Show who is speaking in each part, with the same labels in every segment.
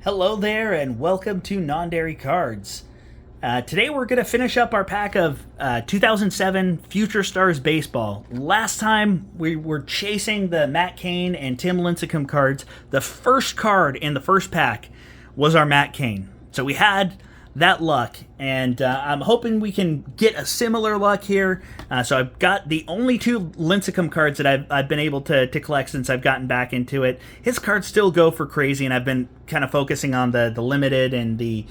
Speaker 1: Hello there, and welcome to Non-Dairy Cards. Today we're going to finish up our pack of 2007 Future Stars Baseball. Last time we were chasing the Matt Cain and Tim Lincecum cards. The first card in the first pack was our Matt Cain. So we had that luck, and I'm hoping we can get a similar luck here. So I've got the only two Lincecum cards that I've been able to collect since I've gotten back into it. His cards still go for crazy, and I've been kind of focusing on the limited and the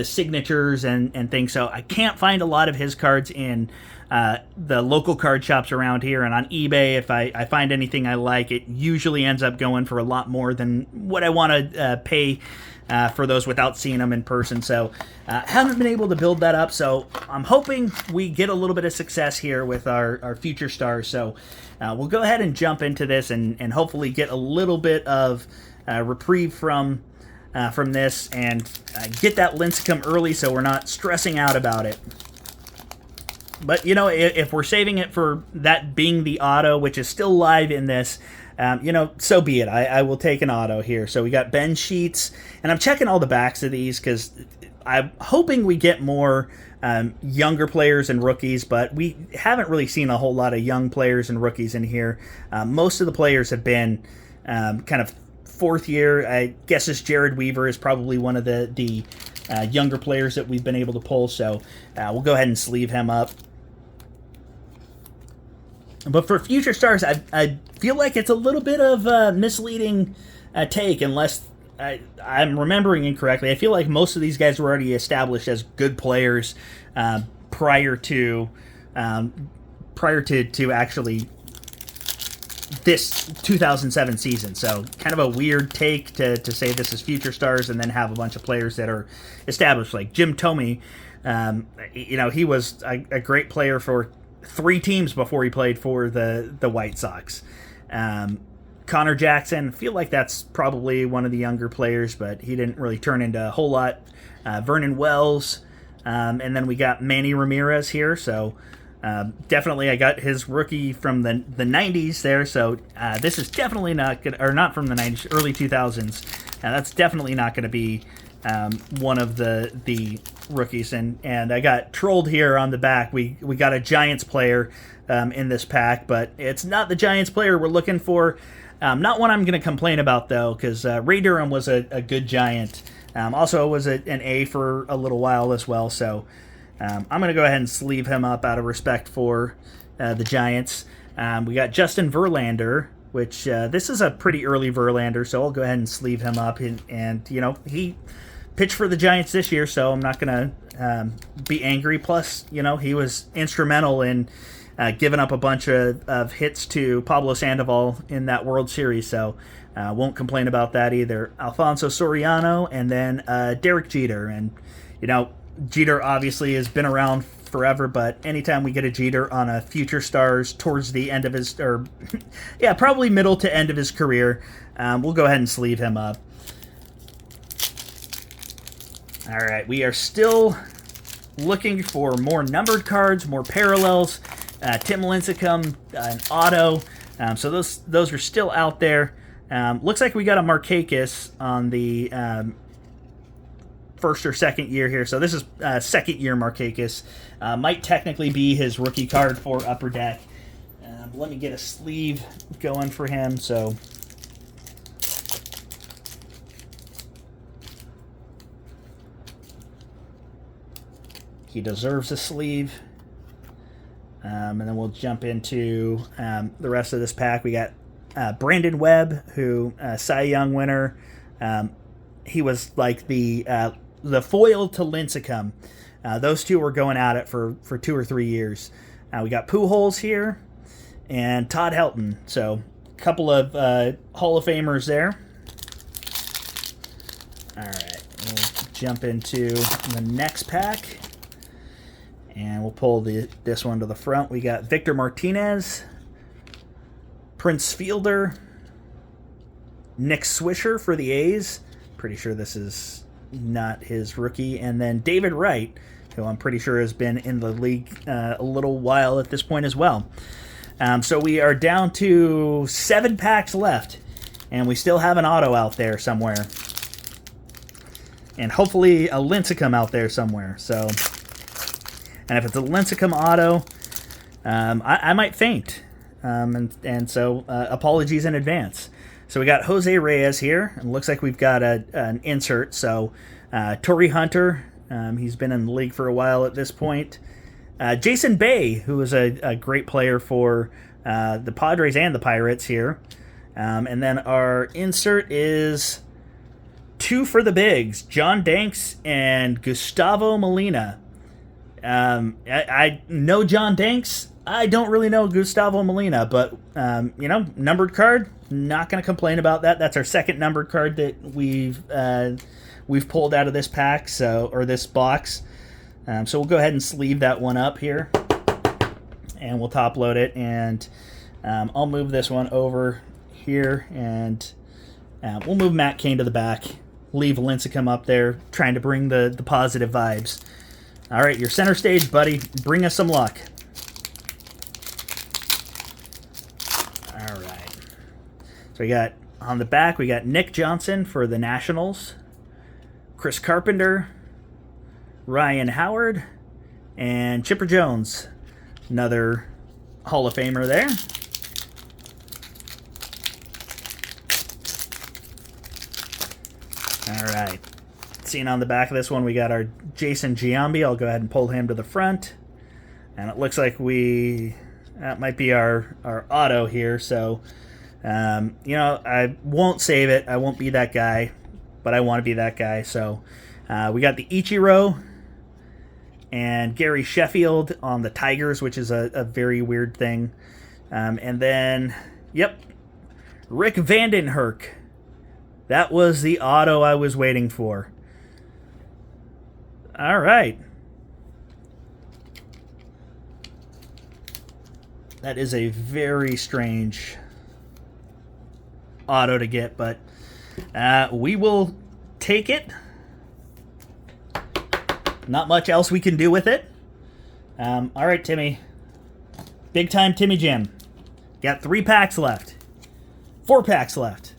Speaker 1: signatures and things. So I can't find a lot of his cards in the local card shops around here, and on eBay, if I find anything I like, it usually ends up going for a lot more than what I want to pay for those without seeing them in person. So haven't been able to build that up, so I'm hoping we get a little bit of success here with our future stars. So we'll go ahead and jump into this and hopefully get a little bit of reprieve from this and get that Lincecum early so we're not stressing out about it. But, you know, if we're saving it for that being the auto, which is still live in this, so be it. I will take an auto here. So we got Ben Sheets, and I'm checking all the backs of these because I'm hoping we get more younger players and rookies, but we haven't really seen a whole lot of young players and rookies in here. Most of the players have been kind of fourth year. I guess this Jared Weaver is probably one of the younger players that we've been able to pull, so we'll go ahead and sleeve him up. But for Future Stars, I feel like it's a little bit of a misleading take, unless I'm remembering incorrectly. I feel like most of these guys were already established as good players prior to actually this 2007 season. So kind of a weird take to say this is Future Stars and then have a bunch of players that are established, like Jim Thome. He was a great player for 3 teams before he played for the White Sox. Connor Jackson, I feel like that's probably one of the younger players, but he didn't really turn into a whole lot. Vernon Wells, and then we got Manny Ramirez here, so definitely I got his rookie from the 90s there, so this is definitely not good, or not from the 90s, early 2000s. That's definitely not going to be one of the rookies, and I got trolled here on the back. We got a Giants player in this pack, but it's not the Giants player we're looking for. Not one I'm going to complain about, though, because Ray Durham was a good Giant. Also was an A for a little while as well, so I'm going to go ahead and sleeve him up out of respect for the Giants. We got Justin Verlander, which this is a pretty early Verlander, so I'll go ahead and sleeve him up. And he pitched for the Giants this year, so I'm not going to be angry. Plus, he was instrumental in giving up a bunch of hits to Pablo Sandoval in that World Series, so won't complain about that either. Alfonso Soriano, and then Derek Jeter. And, Jeter obviously has been around forever, but anytime we get a Jeter on a Future Stars towards the end of his, probably middle to end of his career, we'll go ahead and sleeve him up. All right, we are still looking for more numbered cards, more parallels. Tim Lincecum, an auto. So those are still out there. Looks like we got a Markakis on the first or second year here. So this is second year Markakis. Might technically be his rookie card for Upper Deck. Let me get a sleeve going for him. So he deserves a sleeve. And then we'll jump into the rest of this pack. We got Brandon Webb, who Cy Young winner. He was like the foil to Lincecum. Those two were going at it for 2 or 3 years. We got Pujols here and Todd Helton. So a couple of Hall of Famers there. All right, we'll jump into the next pack. And we'll pull this one to the front. We got Victor Martinez, Prince Fielder, Nick Swisher for the A's. Pretty sure this is not his rookie. And then David Wright, who I'm pretty sure has been in the league a little while at this point as well. So we are down to 7 packs left, and we still have an auto out there somewhere. and hopefully a Lincecum out there somewhere. So, and if it's a Lincecum auto, I might faint. And so apologies in advance. So we got Jose Reyes here, and looks like we've got an insert. So Torrey Hunter, he's been in the league for a while at this point. Jason Bay, who was a great player for the Padres and the Pirates here. And then our insert is 2 for the bigs, John Danks and Gustavo Molina. I know John Danks. I don't really know Gustavo Molina, but, numbered card, not going to complain about that. That's our second numbered card that we've pulled out of this pack, or this box. So we'll go ahead and sleeve that one up here, and we'll top load it, and I'll move this one over here, and we'll move Matt Cain to the back, leave Lincecum up there, trying to bring the positive vibes. All right, your center stage, buddy. Bring us some luck. All right. So we got, on the back, we got Nick Johnson for the Nationals, Chris Carpenter, Ryan Howard, and Chipper Jones, another Hall of Famer there. All right. Seeing on the back of this one, we got our Jason Giambi. I'll go ahead and pull him to the front. And it looks like that might be our auto here. So, I won't save it. I won't be that guy, but I want to be that guy. So, we got the Ichiro and Gary Sheffield on the Tigers, which is a very weird thing. And then, Rick Vandenherk. That was the auto I was waiting for. All right. That is a very strange auto to get, but we will take it. Not much else we can do with it. All right, Timmy. Big time Timmy Jim. Got 3 packs left. 4 packs left.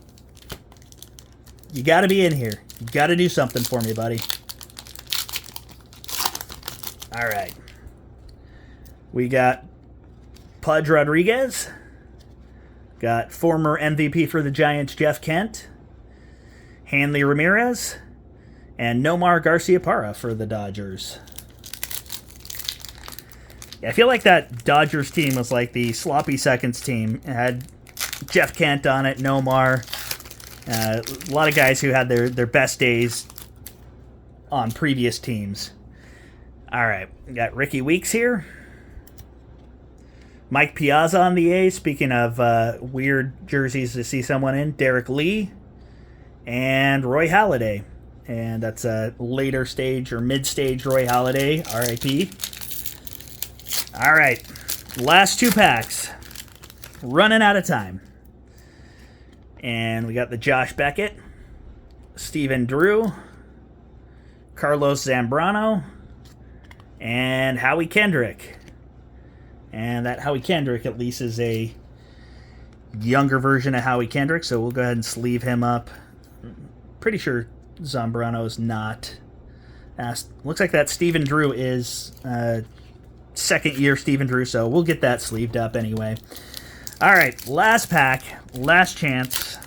Speaker 1: You got to be in here. You got to do something for me, buddy. All right. We got Pudge Rodriguez. Got former MVP for the Giants, Jeff Kent. Hanley Ramirez. And Nomar Garciaparra for the Dodgers. Yeah, I feel like that Dodgers team was like the sloppy seconds team. It had Jeff Kent on it, Nomar. A lot of guys who had their best days on previous teams. All right, we got Ricky Weeks here. Mike Piazza on the A. Speaking of weird jerseys to see someone in, Derek Lee and Roy Halladay. And that's a later stage or mid-stage Roy Halladay, RIP. All right, last 2 packs. Running out of time. And we got the Josh Beckett, Stephen Drew, Carlos Zambrano, and Howie Kendrick. And that Howie Kendrick at least is a younger version of Howie Kendrick, so we'll go ahead and sleeve him up. Pretty sure Zambrano's not. Looks like that Stephen Drew is second year Stephen Drew, so we'll get that sleeved up anyway. All right, last pack, last chance.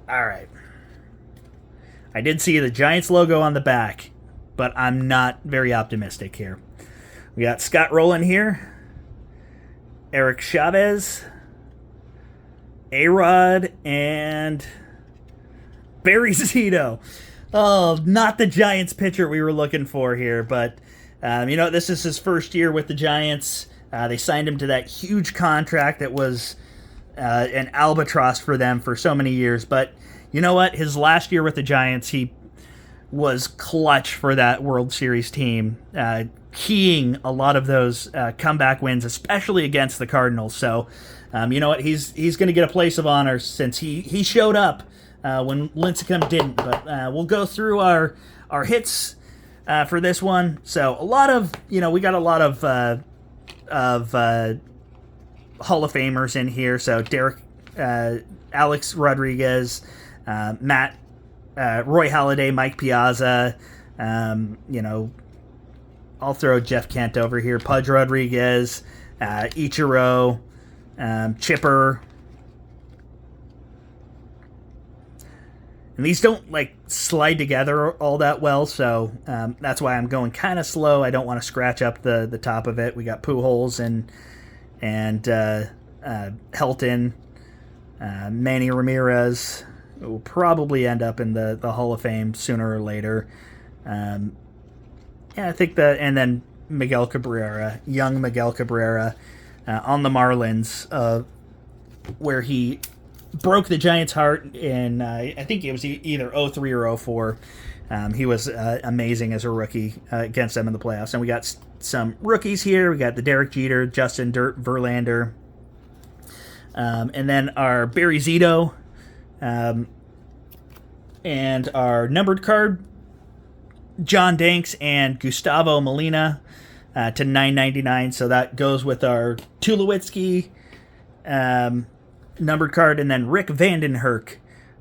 Speaker 1: All right. I did see the Giants logo on the back, but I'm not very optimistic here. We got Scott Rowland here, Eric Chavez, A-Rod, and Barry Zito. Oh, not the Giants pitcher we were looking for here, but this is his first year with the Giants. They signed him to that huge contract that was an albatross for them for so many years. But you know what? His last year with the Giants, he was clutch for that World Series team, keying a lot of those comeback wins, especially against the Cardinals. So, you know what? He's going to get a place of honor since he showed up when Lincecum didn't. But we'll go through our hits for this one. So a lot of, we got a lot of Hall of Famers in here. So Derek Alex Rodriguez, Matt, Roy Halladay, Mike Piazza. I'll throw Jeff Kent over here. Pudge Rodriguez, Ichiro, Chipper. And these don't slide together all that well, so that's why I'm going kind of slow. I don't want to scratch up the top of it. We got Pujols and Helton, Manny Ramirez will probably end up in the Hall of Fame sooner or later. I think and then Miguel Cabrera, young Miguel Cabrera, on the Marlins, where he broke the Giants' heart in, I think it was either 03 or 04. He was amazing as a rookie against them in the playoffs. And we got some rookies here. We got the Derek Jeter, Justin Dirt Verlander, and then our Barry Zito, and our numbered card, John Danks and Gustavo Molina to 999. So that goes with our Tulowitzki numbered card, and then Rick Vandenherk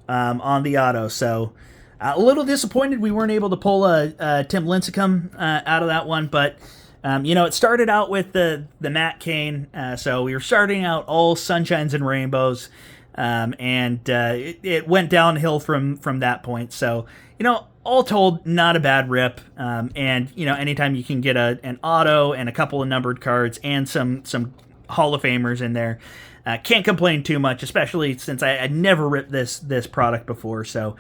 Speaker 1: on the auto. So a little disappointed we weren't able to pull a Tim Lincecum out of that one, but it started out with the Matt Cain, so we were starting out all sunshines and rainbows, and it went downhill from that point. So all told, not a bad rip, and anytime you can get an auto and a couple of numbered cards and some Hall of Famers in there, can't complain too much, especially since I never ripped this product before. So,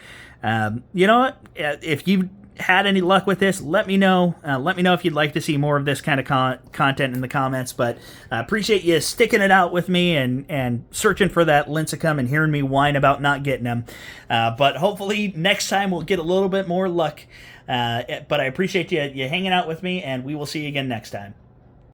Speaker 1: you know what? If you had any luck with this, let me know. Let me know if you'd like to see more of this kind of content in the comments. But I appreciate you sticking it out with me and searching for that Lincecum and hearing me whine about not getting them. But hopefully next time we'll get a little bit more luck. But I appreciate you hanging out with me, and we will see you again next time.